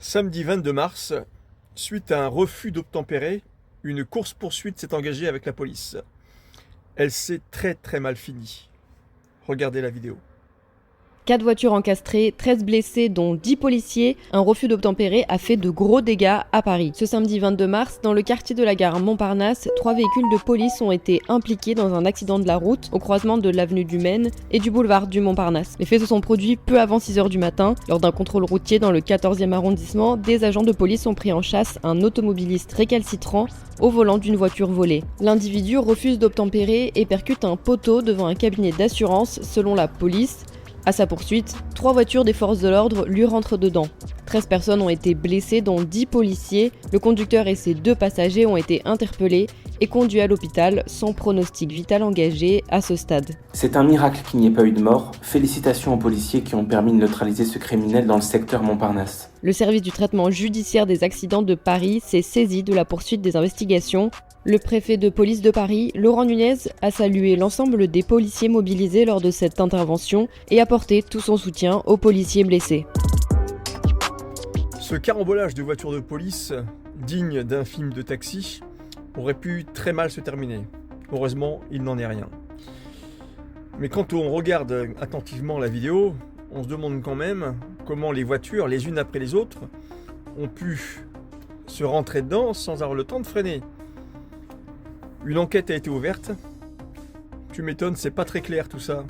Samedi 22 mars, suite à un refus d'obtempérer, une course-poursuite s'est engagée avec la police. Elle s'est très mal finie. Regardez la vidéo. 4 voitures encastrées, 13 blessés dont 10 policiers, un refus d'obtempérer a fait de gros dégâts à Paris. Ce samedi 22 mars, dans le quartier de la gare Montparnasse, 3 véhicules de police ont été impliqués dans un accident de la route au croisement de l'avenue du Maine et du boulevard du Montparnasse. Les faits se sont produits peu avant 6h du matin. Lors d'un contrôle routier dans le 14e arrondissement, des agents de police ont pris en chasse un automobiliste récalcitrant au volant d'une voiture volée. L'individu refuse d'obtempérer et percute un poteau devant un cabinet d'assurance selon la police. À sa poursuite, 3 voitures des forces de l'ordre lui rentrent dedans. 13 personnes ont été blessées, dont 10 policiers. Le conducteur et ses 2 passagers ont été interpellés et conduits à l'hôpital sans pronostic vital engagé à ce stade. C'est un miracle qu'il n'y ait pas eu de mort. Félicitations aux policiers qui ont permis de neutraliser ce criminel dans le secteur Montparnasse. Le service du traitement judiciaire des accidents de Paris s'est saisi de la poursuite des investigations. Le préfet de police de Paris, Laurent Nunez, a salué l'ensemble des policiers mobilisés lors de cette intervention et apporté tout son soutien aux policiers blessés. Ce carambolage de voitures de police, digne d'un film de taxi, aurait pu très mal se terminer. Heureusement, il n'en est rien. Mais quand on regarde attentivement la vidéo, on se demande quand même comment les voitures, les unes après les autres, ont pu se rentrer dedans sans avoir le temps de freiner. Une enquête a été ouverte. Tu m'étonnes, c'est pas très clair tout ça.